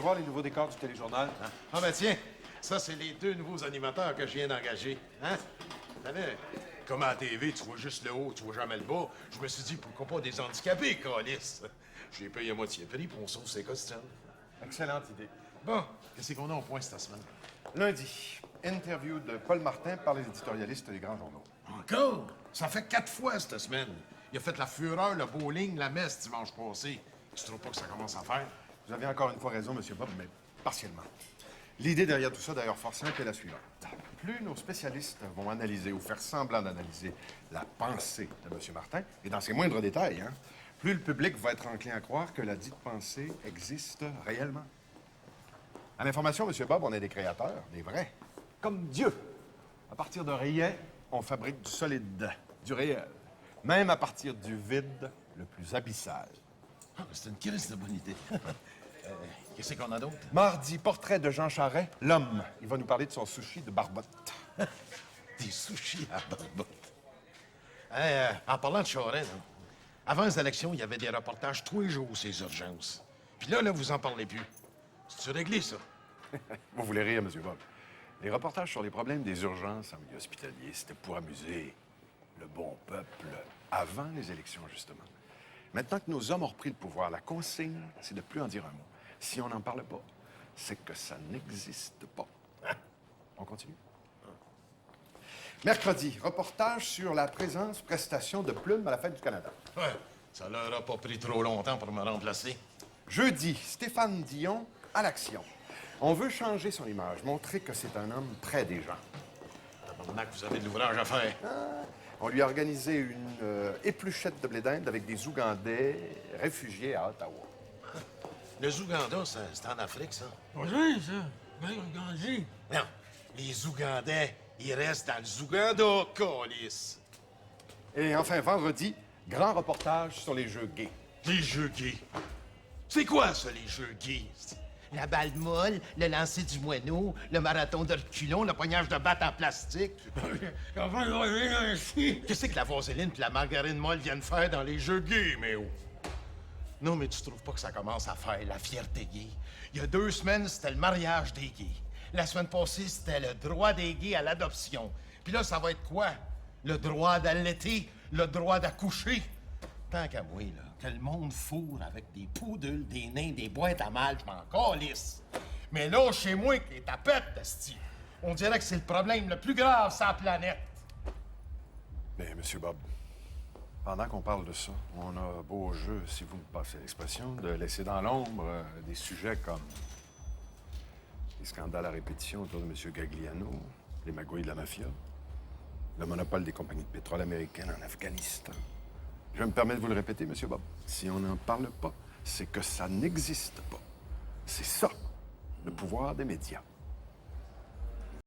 voir les nouveaux décors du téléjournal? Hein? Ah ben tiens, ça, c'est les 2 nouveaux animateurs que je viens d'engager. Hein? Vous savez, comme à la TV, tu vois juste le haut, tu vois jamais le bas. Je me suis dit, pourquoi pas des handicapés, câlisse? J'ai payé à moitié prix, puis on sauve ses costumes. Excellente idée. Bon, qu'est-ce qu'on a au point cette semaine? Lundi, interview de Paul Martin par les éditorialistes des grands journaux. Encore? Ça fait 4 fois cette semaine. Il a fait la fureur, le bowling, la messe dimanche passé. Tu trouves pas que ça commence à faire? Vous avez encore une fois raison, M. Bob, mais partiellement. L'idée derrière tout ça, d'ailleurs, fort simple, est la suivante. Plus nos spécialistes vont analyser ou faire semblant d'analyser la pensée de M. Martin, et dans ses moindres détails, hein, plus le public va être enclin à croire que la dite pensée existe réellement. À l'information, M. Bob, on est des créateurs, des vrais. Comme Dieu. À partir de rien, on fabrique du solide, du réel. Même à partir du vide le plus abyssal. Ah, c'est une crise de bonne idée. Qu'est-ce qu'on a d'autre? Mardi, portrait de Jean Charest, l'homme. Il va nous parler de son sushi de barbotte. Des sushis à barbotte. En parlant de Charest, là, avant les élections, il y avait des reportages tous les jours sur les urgences. Puis là, vous en parlez plus. C'est-tu réglé, ça? Vous voulez rire, M. Bob. Les reportages sur les problèmes des urgences en milieu hospitalier, c'était pour amuser le bon peuple avant les élections, justement. Maintenant que nos hommes ont repris le pouvoir, la consigne, c'est de plus en dire un mot. Si on n'en parle pas, c'est que ça n'existe pas. Hein? On continue? Mercredi, reportage sur la prestation de plumes à la Fête du Canada. Ouais, ça leur a pas pris trop longtemps pour me remplacer. Jeudi, Stéphane Dion à l'action. On veut changer son image, montrer que c'est un homme près des gens. Maintenant que vous avez de l'ouvrage à faire. On lui a organisé une épluchette de blé d'Inde avec des Ougandais réfugiés à Ottawa. Le Zouganda, c'est en Afrique, ça? Pas vrai, ça. Ben, regardez. Non, les Ougandais, ils restent dans le Zouganda, câlisse. Et enfin, vendredi, grand reportage sur les jeux gays. Les jeux gays. C'est quoi, ça, les jeux gays? La balle molle, le lancer du moineau, le marathon de reculons, le poignage de batte en plastique. Enfin, il revient ainsi. Qu'est-ce que la vaseline et la margarine molle viennent faire dans les jeux gays, Méo? Non, mais tu trouves pas que ça commence à faire la fierté gay? Il y a 2 semaines, c'était le mariage des gays. La semaine passée, c'était le droit des gays à l'adoption. Puis là, ça va être quoi? Le droit d'allaiter, le droit d'accoucher. Tant qu'à moi, là, que le monde fourre avec des poudules, des nains, des boîtes à mal, je m'en calisse. Mais là, chez moi, qui est tapette, esti, on dirait que c'est le problème le plus grave sur la planète. Mais, M. Bob, pendant qu'on parle de ça, on a beau jeu, si vous me passez l'expression, de laisser dans l'ombre des sujets comme les scandales à répétition autour de M. Gagliano, les magouilles de la mafia, le monopole des compagnies de pétrole américaines en Afghanistan. Je me permets de vous le répéter, M. Bob. Si on n'en parle pas, c'est que ça n'existe pas. C'est ça, le pouvoir des médias.